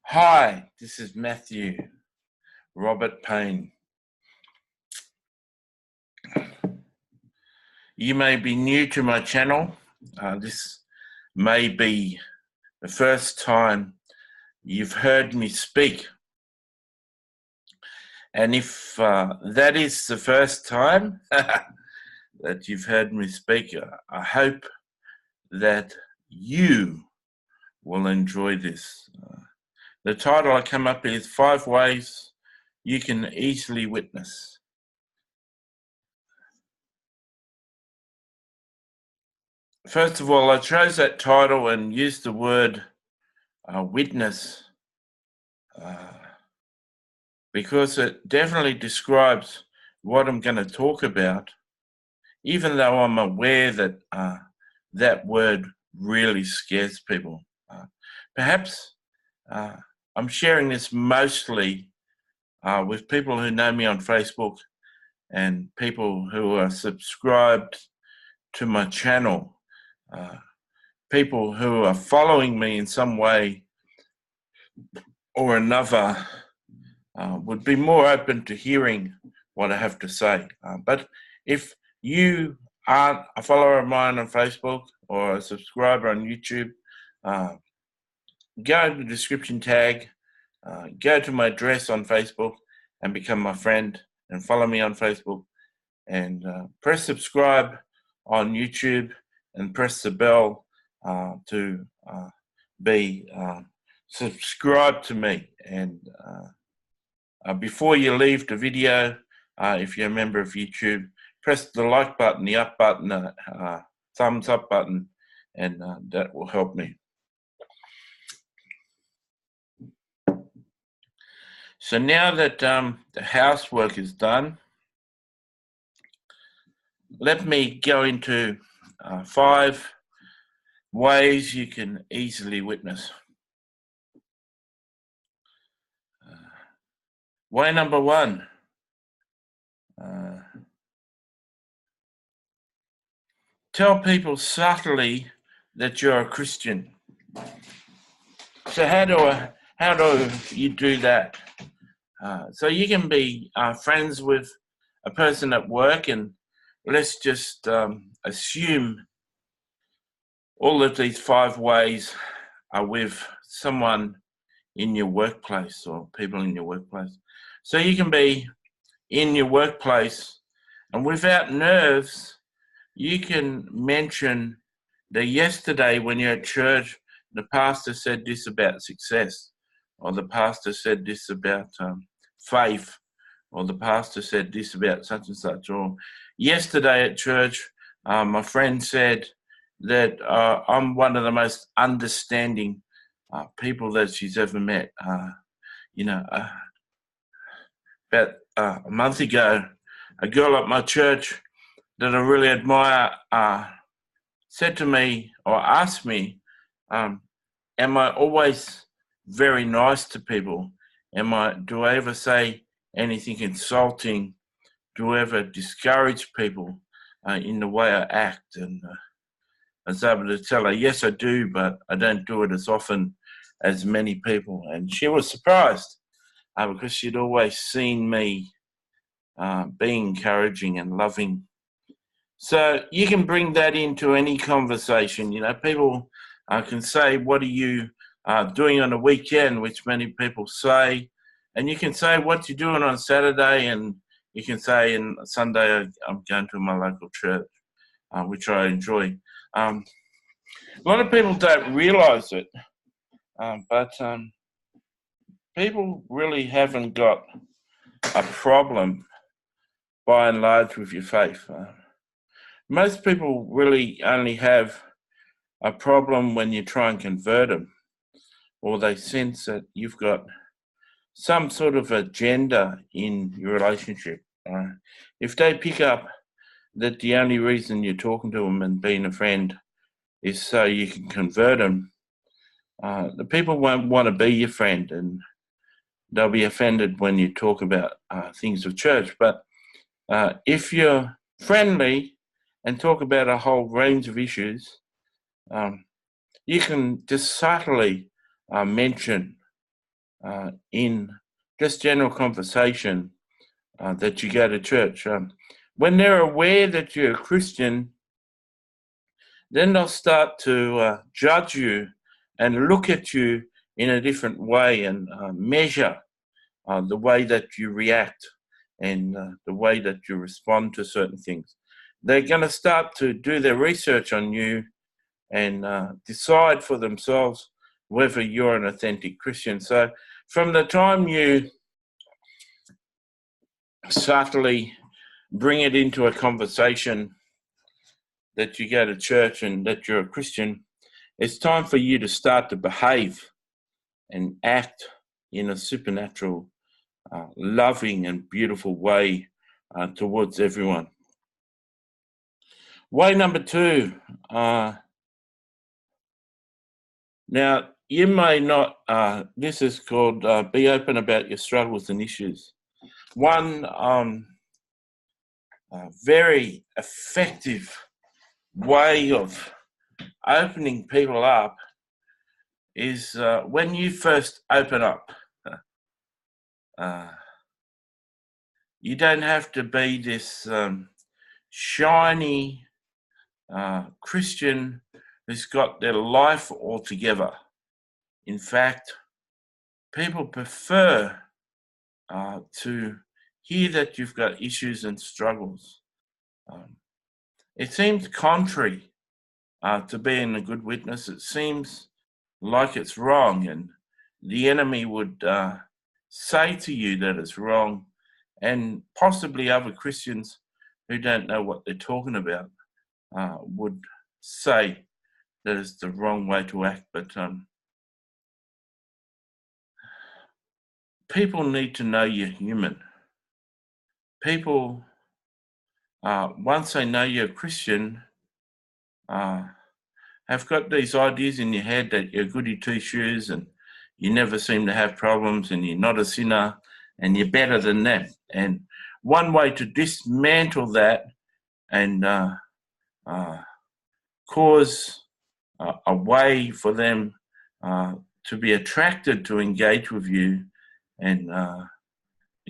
Hi, this is Matthew Robert Payne. You may be new to my channel. This may be the first time you've heard me speak. And if that is the first time that you've heard me speak, I hope that you will enjoy this. The title I come up with is 5 Ways You Can Easily Witness. First of all, I chose that title and used the word witness because it definitely describes what I'm going to talk about, even though I'm aware that that word really scares people. Perhaps I'm sharing this mostly with people who know me on Facebook and people who are subscribed to my channel, people who are following me in some way or another would be more open to hearing what I have to say. But if you aren't a follower of mine on Facebook or a subscriber on YouTube, go to the description tag, go to my address on Facebook and become my friend and follow me on Facebook, and press subscribe on YouTube and press the bell to be subscribed to me. And before you leave the video, if you're a member of YouTube, press the like button, the up button, thumbs up button, and that will help me. So now that the housework is done, let me go into 5 ways you can easily witness. Way number 1. Tell people subtly that you're a Christian. So how do you do that? So you can be friends with a person at work, and let's just assume all of these 5 ways are with someone in your workplace or people in your workplace. So you can be in your workplace and without nerves, you can mention that yesterday when you're at church, the pastor said this about success, or the pastor said this about faith, or the pastor said this about such and such, or yesterday at church, my friend said that I'm one of the most understanding people that she's ever met. About a month ago, a girl at my church that I really admire said to me or asked me, am I always very nice to people? Do I ever say anything insulting? Do I ever discourage people in the way I act? And I was able to tell her, yes, I do, but I don't do it as often as many people. And she was surprised because she'd always seen me being encouraging and loving. So you can bring that into any conversation. People can say, what are you doing on the weekend, which many people say. And you can say what you're doing on Saturday, and you can say, on Sunday, I'm going to my local church, which I enjoy. A lot of people don't realise it, but people really haven't got a problem, by and large, with your faith. Most people really only have a problem when you try and convert them, or they sense that you've got some sort of agenda in your relationship. If they pick up that the only reason you're talking to them and being a friend is so you can convert them, the people won't want to be your friend, and they'll be offended when you talk about things of church. But if you're friendly and talk about a whole range of issues, you can just subtly mention in just general conversation that you go to church. When they're aware that you're a Christian, then they'll start to judge you and look at you in a different way and measure the way that you react and the way that you respond to certain things. They're going to start to do their research on you and decide for themselves whether you're an authentic Christian. So from the time you subtly bring it into a conversation that you go to church and that you're a Christian, it's time for you to start to behave and act in a supernatural, loving and beautiful way towards everyone. Way number 2. Now, you may not, this is called be open about your struggles and issues. One very effective way of opening people up is when you first open up. You don't have to be this shiny Christian who's got their life all together. In fact, people prefer to hear that you've got issues and struggles. It seems contrary to being a good witness. It seems like it's wrong, and the enemy would say to you that it's wrong, and possibly other Christians who don't know what they're talking about would say that it's the wrong way to act. But people need to know you're human. People, once they know you're a Christian, have got these ideas in your head that you're goody two-shoes and you never seem to have problems and you're not a sinner and you're better than them. And one way to dismantle that and cause a way for them to be attracted to engage with you and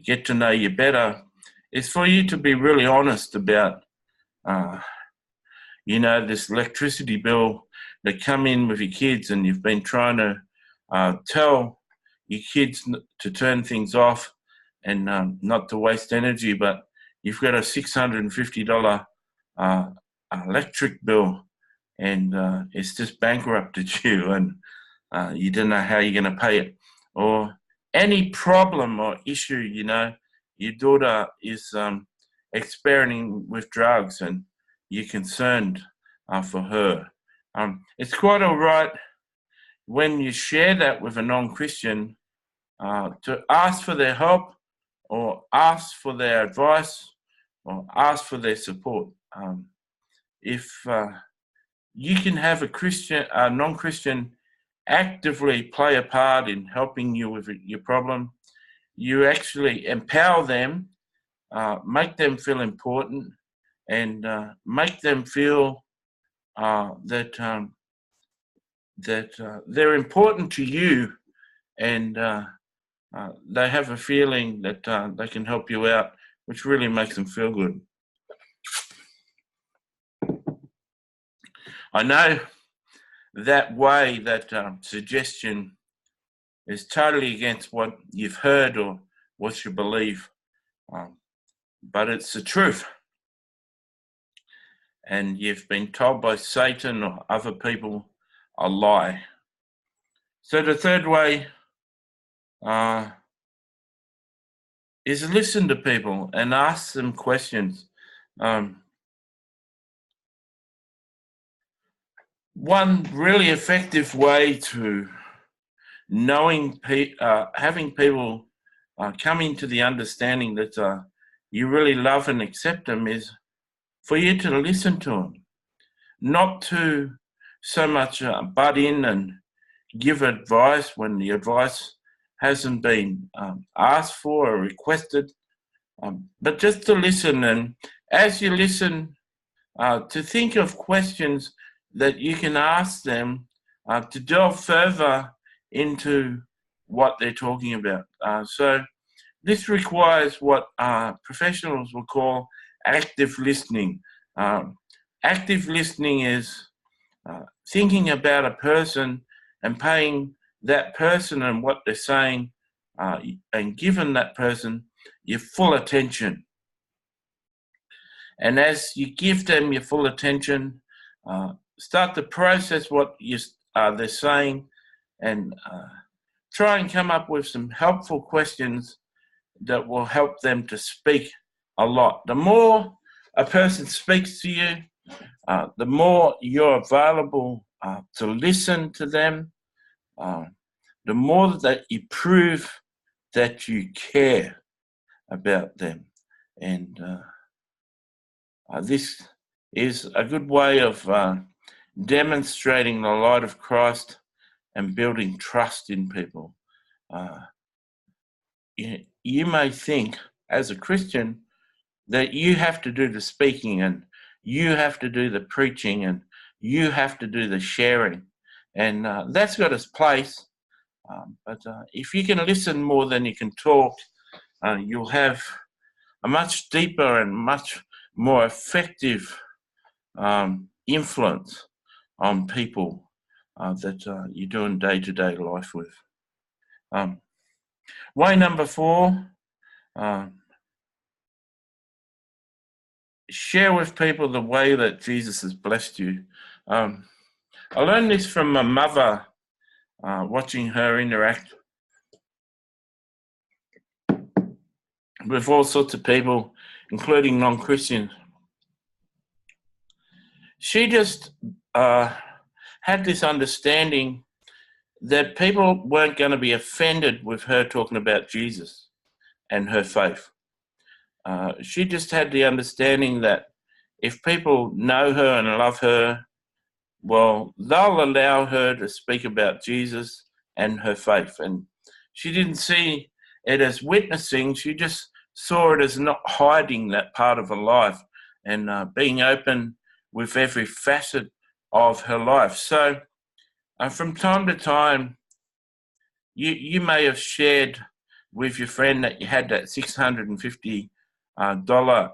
get to know you better is for you to be really honest about this electricity bill that come in with your kids, and you've been trying to tell your kids to turn things off and not to waste energy, but you've got a $650 electric bill, and it's just bankrupted you, and you don't know how you're going to pay it. Or any problem or issue, your daughter is experimenting with drugs and you're concerned for her. It's quite all right when you share that with a non-Christian to ask for their help or ask for their advice or ask for their support. If you can have a non-Christian actively play a part in helping you with your problem, you actually empower them, make them feel important, and make them feel that they're important to you, and they have a feeling that they can help you out, which really makes them feel good. I know that way, that suggestion is totally against what you've heard or what you believe, but it's the truth. And you've been told by Satan or other people a lie. So the third way is listen to people and ask them questions. One really effective way to having people come into the understanding that you really love and accept them is for you to listen to them, not to so much butt in and give advice when the advice hasn't been asked for or requested, but just to listen. And as you listen, to think of questions that you can ask them to delve further into what they're talking about. So this requires what professionals will call active listening. Active listening is thinking about a person and paying that person and what they're saying and giving that person your full attention. And as you give them your full attention, start to process what they're saying and try and come up with some helpful questions that will help them to speak a lot. The more a person speaks to you, the more you're available to listen to them, the more that you prove that you care about them. And this is a good way of demonstrating the light of Christ and building trust in people. You may think, as a Christian, that you have to do the speaking and you have to do the preaching and you have to do the sharing. And that's got its place. But if you can listen more than you can talk, you'll have a much deeper and much more effective influence on people that you're doing day-to-day life with. Way number 4, share with people the way that Jesus has blessed you. I learned this from my mother, watching her interact with all sorts of people, including non-Christians. She just had this understanding that people weren't going to be offended with her talking about Jesus and her faith. She just had the understanding that if people know her and love her, well, they'll allow her to speak about Jesus and her faith. And she didn't see it as witnessing, she just saw it as not hiding that part of her life and being open with every facet of her life. So from time to time, you may have shared with your friend that you had that $650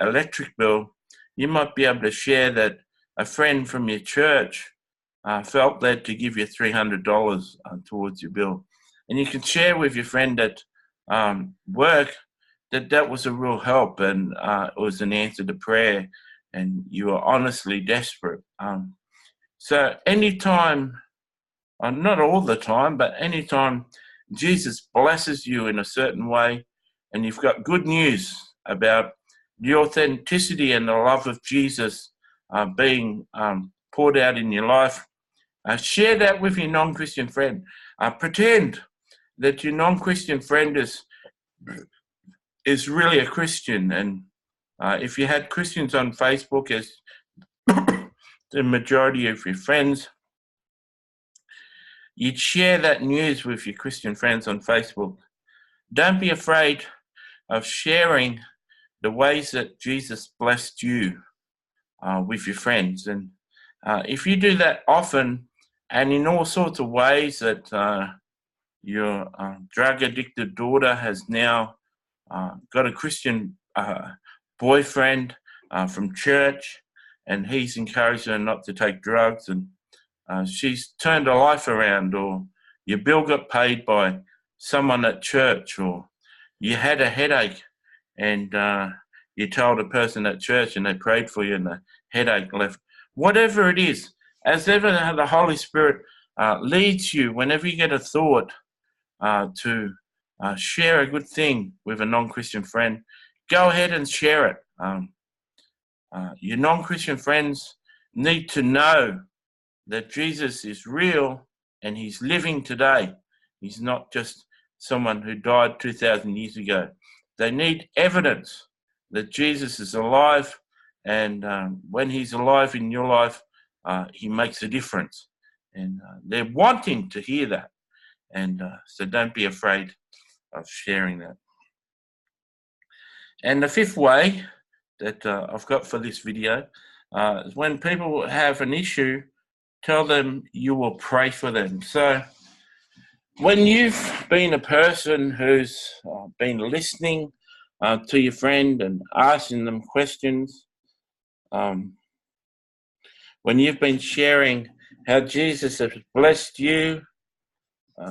electric bill. You might be able to share that a friend from your church felt led to give you $300 towards your bill. And you can share with your friend at work that was a real help and it was an answer to prayer and you were honestly desperate. So anytime, not all the time, but anytime Jesus blesses you in a certain way and you've got good news about the authenticity and the love of Jesus being poured out in your life, share that with your non-Christian friend. Pretend that your non-Christian friend is really a Christian. And if you had Christians on Facebook as the majority of your friends, you'd share that news with your Christian friends on Facebook. Don't be afraid of sharing the ways that Jesus blessed you with your friends. And if you do that often and in all sorts of ways, that your drug-addicted daughter has now got a Christian boyfriend from church, and he's encouraged her not to take drugs, and she's turned her life around, or your bill got paid by someone at church, or you had a headache and you told a person at church and they prayed for you and the headache left. Whatever it is, as ever the Holy Spirit leads you, whenever you get a thought to share a good thing with a non-Christian friend, go ahead and share it. Your non-Christian friends need to know that Jesus is real and he's living today. He's not just someone who died 2,000 years ago. They need evidence that Jesus is alive, and when he's alive in your life, he makes a difference. And they're wanting to hear that. And so don't be afraid of sharing that. And the 5th way that I've got for this video is when people have an issue, tell them you will pray for them. So when you've been a person who's been listening to your friend and asking them questions, when you've been sharing how Jesus has blessed you,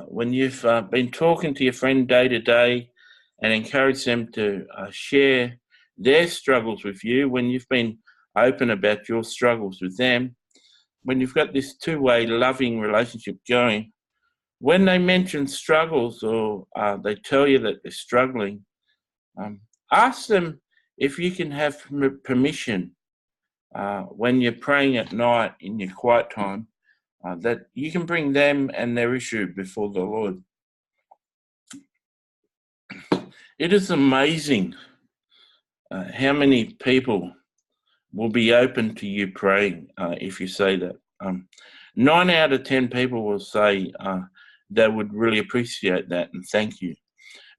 when you've been talking to your friend day to day and encouraged them to share their struggles with you, when you've been open about your struggles with them, when you've got this two-way loving relationship going, when they mention struggles or they tell you that they're struggling, ask them if you can have permission when you're praying at night in your quiet time, that you can bring them and their issue before the Lord. It is amazing how many people will be open to you praying if you say that. 9 out of 10 people will say they would really appreciate that and thank you.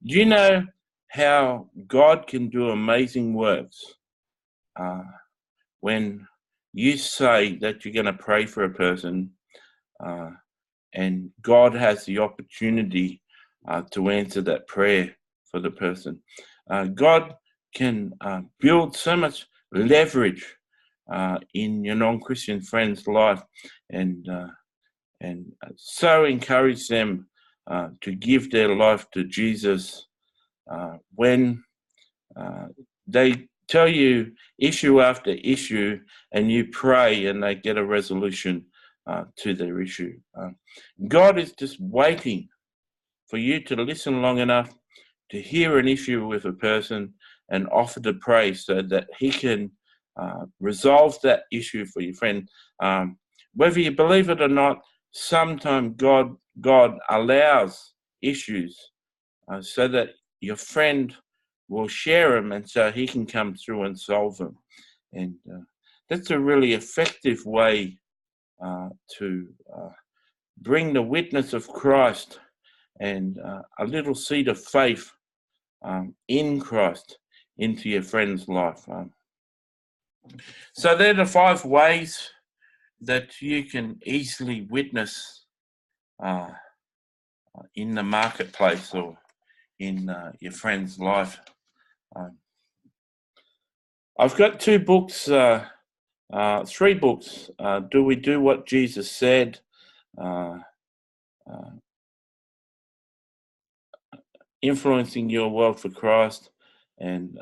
Do you know how God can do amazing works when you say that you're going to pray for a person and God has the opportunity to answer that prayer for the person? God can build so much leverage in your non-Christian friend's life and so encourage them to give their life to Jesus when they tell you issue after issue and you pray and they get a resolution to their issue. God is just waiting for you to listen long enough to hear an issue with a person and offer to pray so that he can resolve that issue for your friend. Whether you believe it or not, sometimes God allows issues so that your friend will share them and so he can come through and solve them. And that's a really effective way to bring the witness of Christ and a little seed of faith in Christ into your friend's life. So they're the 5 ways that you can easily witness in the marketplace or in your friend's life. I've got 2 books, 3 books. Do We Do What Jesus Said? Influencing Your World for Christ, and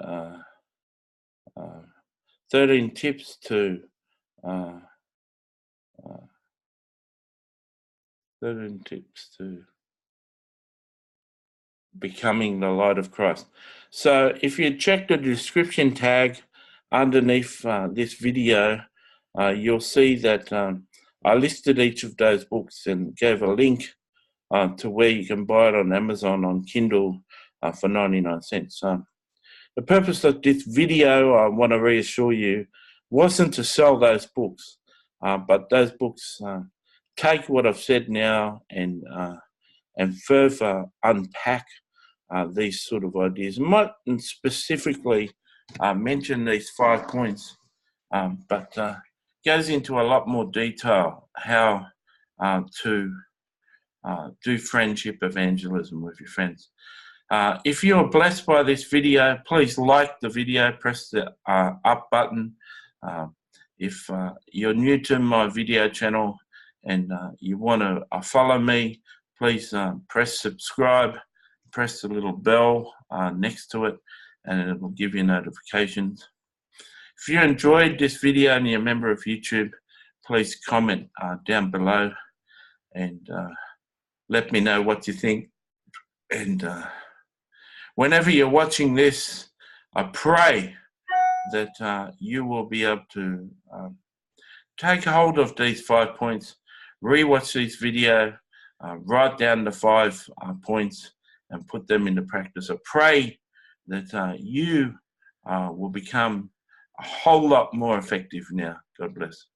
13 tips to 13 tips to becoming the light of Christ. So if you check the description tag underneath this video, you'll see that I listed each of those books and gave a link to where you can buy it on Amazon on Kindle for 99 cents. The purpose of this video, I want to reassure you, wasn't to sell those books, but those books take what I've said now and further unpack these sort of ideas. I mightn't specifically mention these 5 points, but goes into a lot more detail how to do friendship evangelism with your friends. If you're blessed by this video, please like the video, press the up button. If you're new to my video channel and you want to follow me, please press subscribe, press the little bell next to it, and it will give you notifications. If you enjoyed this video and you're a member of YouTube, please comment down below and let me know what you think. And whenever you're watching this, I pray that you will be able to take hold of these 5 points, rewatch this video, write down the 5 points and put them into practice. I pray that you will become a whole lot more effective now. God bless.